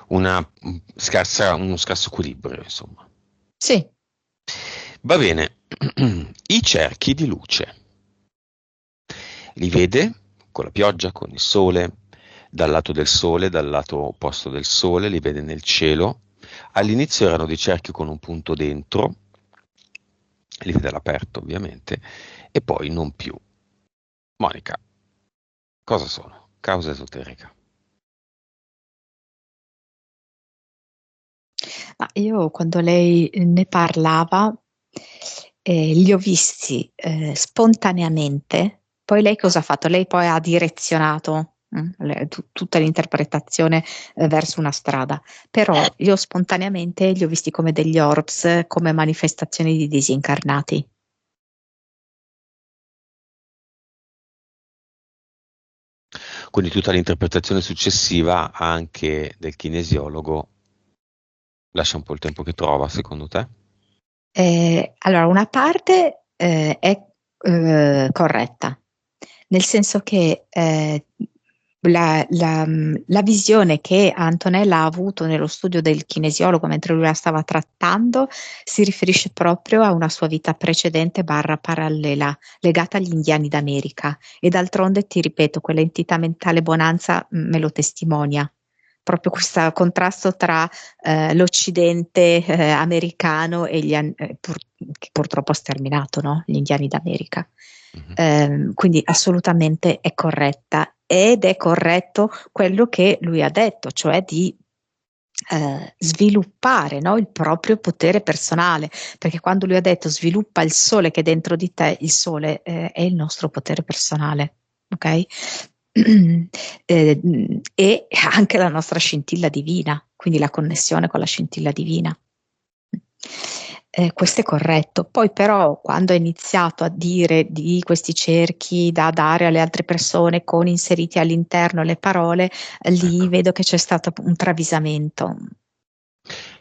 uno scarso equilibrio, insomma. Sì. Va bene, i cerchi di luce. Li vede con la pioggia, con il sole, dal lato del sole, dal lato opposto del sole, li vede nel cielo. All'inizio erano dei cerchi con un punto dentro, li vede all'aperto ovviamente, e poi non più. Monica, cosa sono? Causa esoterica. Ma io quando lei ne parlava, li ho visti spontaneamente. Poi lei cosa ha fatto? Lei poi ha direzionato tutta l'interpretazione verso una strada, però io spontaneamente li ho visti come degli orbs, come manifestazioni di disincarnati. Quindi tutta l'interpretazione successiva anche del kinesiologo lascia un po' il tempo che trova, secondo te? Allora, una parte è corretta, nel senso che la visione che Antonella ha avuto nello studio del kinesiologo mentre lui la stava trattando si riferisce proprio a una sua vita precedente barra parallela legata agli indiani d'America e d'altronde ti ripeto, quell'entità mentale Bonanza me lo testimonia. Proprio questo contrasto tra l'Occidente americano e che purtroppo ha sterminato, no? Gli indiani d'America. Mhm. Quindi assolutamente è corretta ed è corretto quello che lui ha detto, cioè di sviluppare, no, il proprio potere personale, perché quando lui ha detto sviluppa il sole che è dentro di te, il sole è il nostro potere personale, ok? E anche la nostra scintilla divina, quindi la connessione con la scintilla divina. Questo è corretto. Poi però quando ha iniziato a dire di questi cerchi da dare alle altre persone con inseriti all'interno le parole, lì Ecco. vedo che c'è stato un travisamento.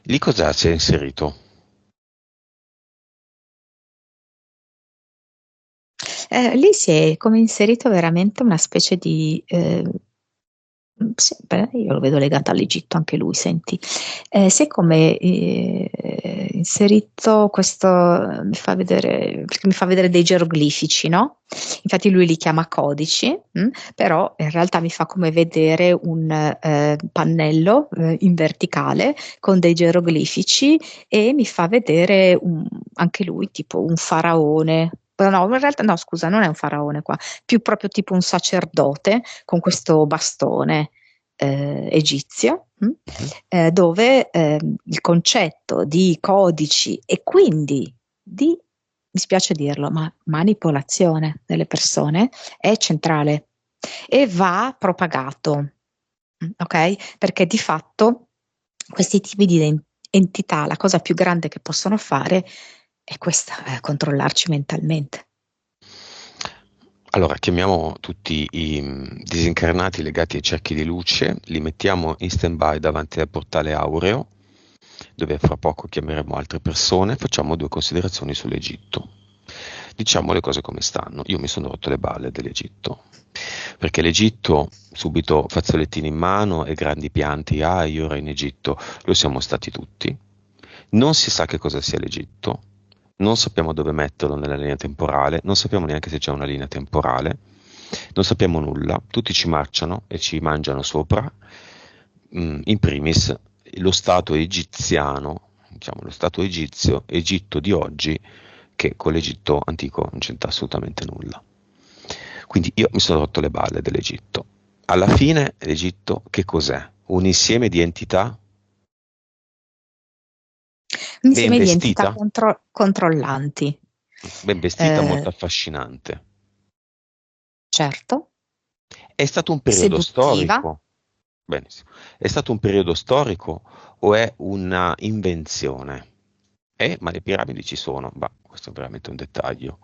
Lì cosa c'è inserito? Lì si è come inserito veramente una specie di sì, beh, io lo vedo legato all'Egitto anche lui, senti. Si è come inserito questo, mi fa vedere, perché mi fa vedere dei geroglifici, no? Infatti lui li chiama codici, però in realtà mi fa come vedere un pannello in verticale con dei geroglifici e mi fa vedere anche lui tipo un faraone. No, in realtà no, scusa, non è un faraone qua, più proprio tipo un sacerdote con questo bastone egizio, Mhm. dove il concetto di codici e quindi di, mi spiace dirlo, ma manipolazione delle persone è centrale e va propagato, ok? Perché di fatto questi tipi di entità, la cosa più grande che possono fare è questa, controllarci mentalmente. Allora, chiamiamo tutti i disincarnati legati ai cerchi di luce, li mettiamo in stand-by davanti al portale aureo, dove fra poco chiameremo altre persone, facciamo due considerazioni sull'Egitto. Diciamo le cose come stanno. Io mi sono rotto le balle dell'Egitto, perché l'Egitto, subito fazzolettini in mano e grandi pianti, ah, io ero in Egitto, lo siamo stati tutti. Non si sa che cosa sia l'Egitto, non sappiamo dove metterlo nella linea temporale, non sappiamo neanche se c'è una linea temporale, non sappiamo nulla, tutti ci marciano e ci mangiano sopra. In primis lo Stato egiziano, diciamo lo Stato egizio, Egitto di oggi, che con l'Egitto antico non c'entra assolutamente nulla. Quindi io mi sono rotto le balle dell'Egitto. Alla fine l'Egitto che cos'è? Un insieme di entità Un ben insieme di entità vestita, controllanti. ben vestita, molto Eh, affascinante. certo, È stato un periodo seduttiva. storico? Benissimo. È stato un periodo storico o è una invenzione? Ma le piramidi ci sono, ma questo è veramente un dettaglio.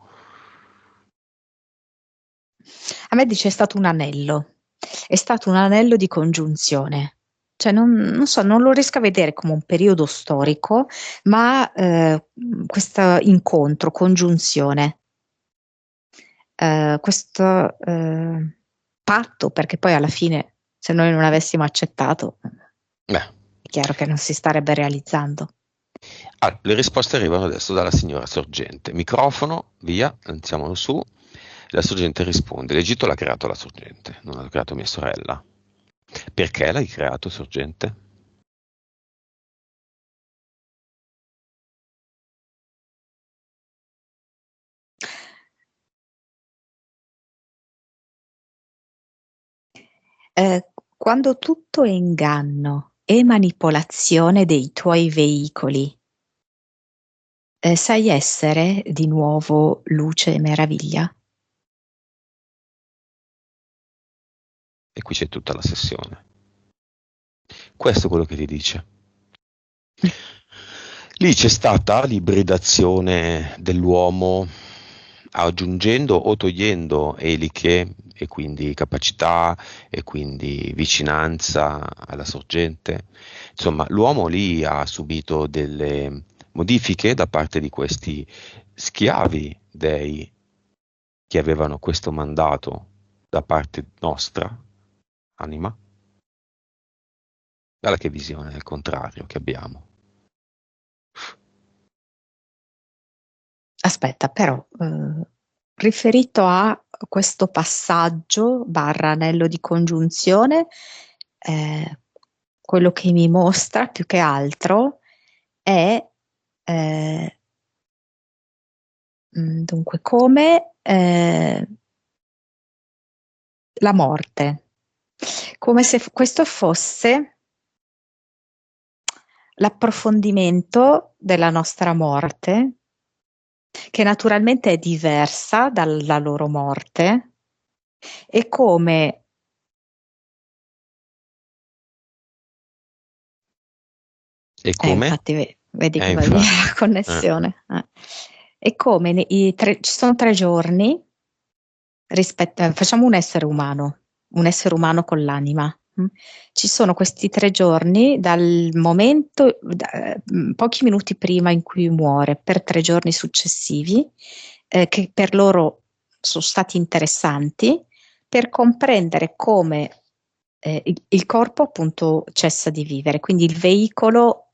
A me dice è stato un anello di congiunzione. Cioè non so, non lo riesco a vedere come un periodo storico, ma questo incontro, congiunzione, questo patto, perché poi alla fine se noi non avessimo accettato, Beh. chiaro che non si starebbe realizzando. Le risposte arrivano adesso dalla signora Sorgente. Microfono, via, lanciamolo su. La Sorgente risponde: l'Egitto l'ha creato la Sorgente, non l'ha creato mia sorella. Perché l'hai creato, Sorgente? Quando tutto è inganno e manipolazione dei tuoi veicoli, sai essere di nuovo luce e meraviglia? E qui c'è tutta la sessione. Questo è quello che ti dice. Lì c'è stata l'ibridazione dell'uomo aggiungendo o togliendo eliche e quindi capacità e quindi vicinanza alla sorgente. Insomma, l'uomo lì ha subito delle modifiche da parte di questi schiavi dei che avevano questo mandato da parte nostra, anima. Guarda che visione, è il contrario che abbiamo. Aspetta, però, riferito a questo passaggio barra anello di congiunzione, eh, quello che mi mostra più che altro è eh, dunque come la morte, come se questo fosse l'approfondimento della nostra morte, che naturalmente è diversa dalla loro morte, e come E come? infatti vedi che va via Infatti. la connessione. E come ci sono 3 giorni rispetto, facciamo un essere umano con l'anima. Ci sono questi 3 giorni dal momento, pochi minuti prima in cui muore, per 3 giorni successivi, che per loro sono stati interessanti per comprendere come il corpo appunto cessa di vivere, quindi il veicolo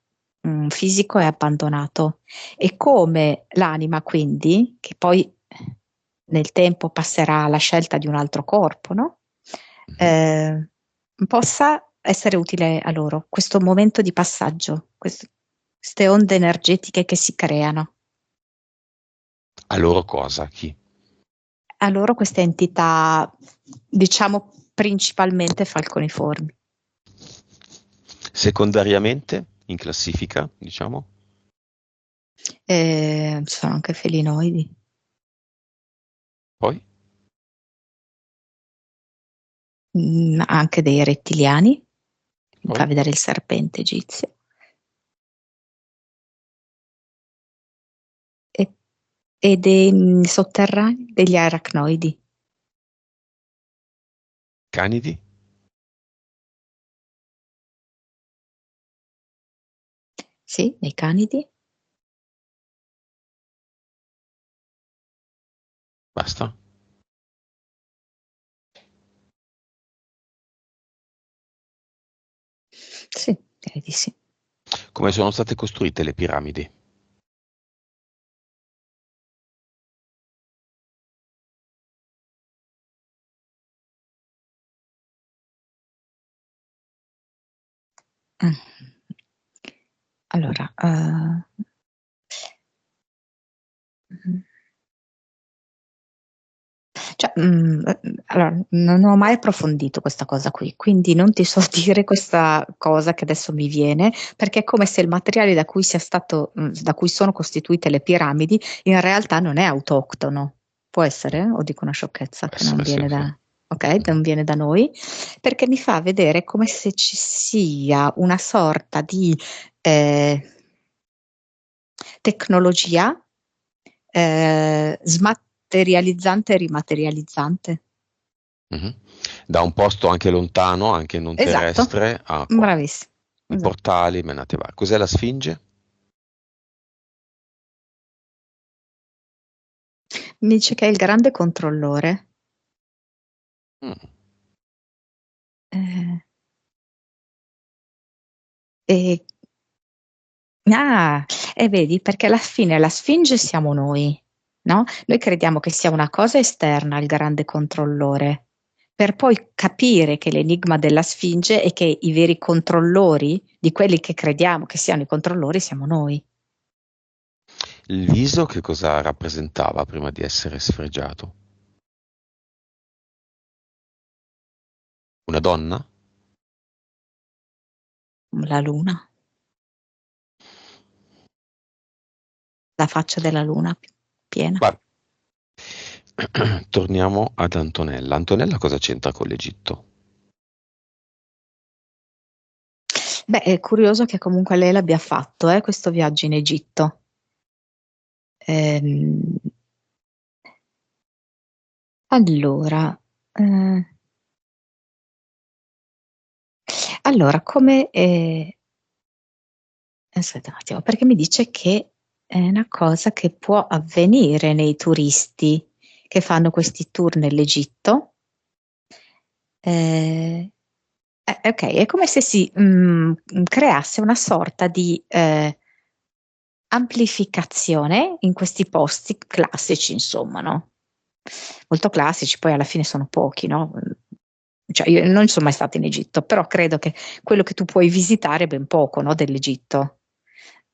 fisico è abbandonato e come l'anima quindi, che poi nel tempo passerà alla scelta di un altro corpo, no? Eh, possa essere utile a loro questo momento di passaggio, queste onde energetiche che si creano. A loro cosa? Chi? A loro queste entità, diciamo principalmente falconiformi. Secondariamente, in classifica, diciamo? Ci sono anche felinoidi. Poi? Anche dei rettiliani, mi fa Poi? vedere il serpente egizio, e, e dei sotterranei, degli aracnoidi. Canidi? Sì, nei canidi. Basta? Sì, direi di sì. Come sono state costruite le piramidi? Mm. Allora, cioè, allora, non ho mai approfondito questa cosa qui, quindi non ti so dire questa cosa che adesso mi viene, perché è come se il materiale da cui sia stato, da cui sono costituite le piramidi, in realtà non è autoctono. Può essere? O dico una sciocchezza Può che non essere, sì, viene sì. da, ok, non viene da noi, perché mi fa vedere come se ci sia una sorta di tecnologia smaterializzante e rimaterializzante. Mhm. Da un posto anche lontano, anche non Esatto, terrestre, a qua. bravissimo. I Esatto. portali, menate va. Cos'è la Sfinge? Mi dice che è il grande controllore. Mm. Eh, E, e vedi, perché alla fine la Sfinge siamo noi, no? Noi crediamo che sia una cosa esterna al grande controllore, per poi capire che l'enigma della Sfinge è che i veri controllori di quelli che crediamo che siano i controllori siamo noi. Il viso che cosa rappresentava prima di essere sfregiato? Una donna? La luna, la faccia della luna piena. Guarda, torniamo ad Antonella. Antonella cosa c'entra con l'Egitto? Beh, è curioso che comunque lei l'abbia fatto, questo viaggio in Egitto. Ehm, allora, eh, come... aspetta un attimo, perché mi dice che è una cosa che può avvenire nei turisti che fanno questi tour nell'Egitto. Ok, è come se si creasse una sorta di amplificazione in questi posti classici, insomma, no? Molto classici, poi alla fine sono pochi, no? Cioè, io non sono mai stata in Egitto, però credo che quello che tu puoi visitare è ben poco, no, dell'Egitto.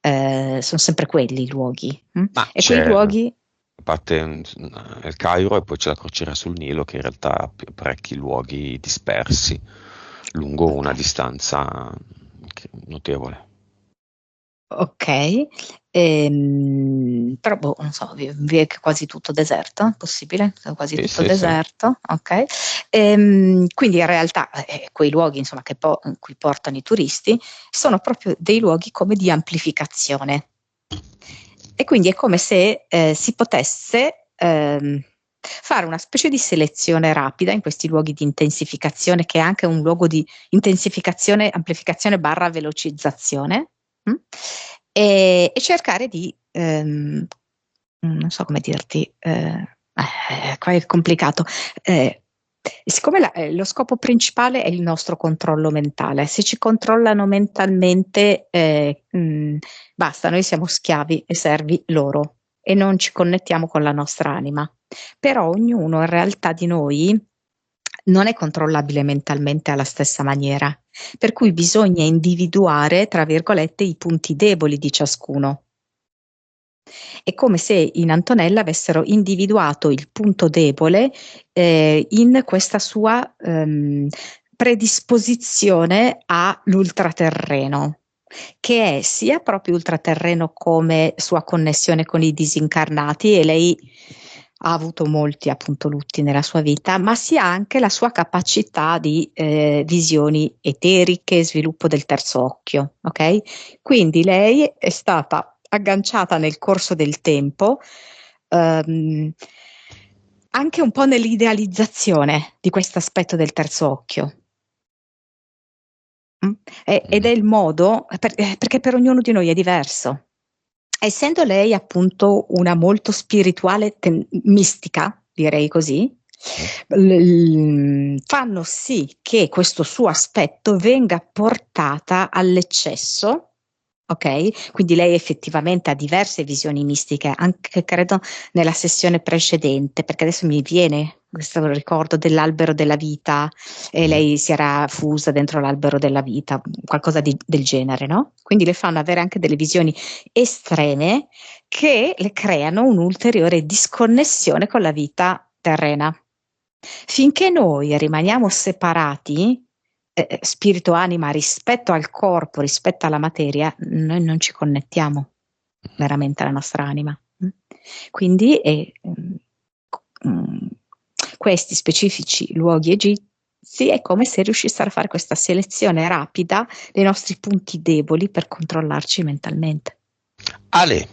Sono sempre quelli i luoghi. Ma E quei c'è, a luoghi, parte il Cairo e poi c'è la crociera sul Nilo che in realtà ha parecchi luoghi dispersi lungo una ok, distanza notevole. ok, però boh, non so, vi è quasi tutto deserto, possibile? Quasi Sì, tutto sì, sì. deserto, ok. Quindi in realtà quei luoghi, insomma, in cui portano i turisti sono proprio dei luoghi come di amplificazione. E quindi è come se si potesse fare una specie di selezione rapida in questi luoghi di intensificazione, che è anche un luogo di intensificazione, amplificazione barra velocizzazione, mh? E cercare di, non so come dirti, qua è complicato. Siccome lo scopo principale è il nostro controllo mentale, se ci controllano mentalmente, basta, noi siamo schiavi e servi loro e non ci connettiamo con la nostra anima. Però ognuno in realtà di noi non è controllabile mentalmente alla stessa maniera, per cui bisogna individuare, tra virgolette, i punti deboli di ciascuno. È come se in Antonella avessero individuato il punto debole in questa sua predisposizione all'ultraterreno, che è sia proprio ultraterreno come sua connessione con i disincarnati, e lei ha avuto molti appunto lutti nella sua vita, ma sia anche la sua capacità di visioni eteriche, sviluppo del terzo occhio, ok? Quindi lei è stata agganciata nel corso del tempo ehm, anche un po' nell'idealizzazione di questo aspetto del terzo occhio. Mm? Ed è Mm. il modo, perché per ognuno di noi è diverso. Essendo lei appunto una molto spirituale, mistica, direi così, Mm. fanno sì che questo suo aspetto venga portata all'eccesso. Ok? Quindi lei effettivamente ha diverse visioni mistiche, anche credo nella sessione precedente, perché adesso mi viene questo ricordo dell'albero della vita e Mm. lei si era fusa dentro l'albero della vita, qualcosa del genere, no? Quindi le fanno avere anche delle visioni estreme che le creano un'ulteriore disconnessione con la vita terrena. Finché noi rimaniamo separati, spirito, anima, rispetto al corpo, rispetto alla materia, noi non ci connettiamo veramente alla nostra anima. Quindi mm, questi specifici luoghi egizi è come se riuscissero a fare questa selezione rapida dei nostri punti deboli per controllarci mentalmente. Ale,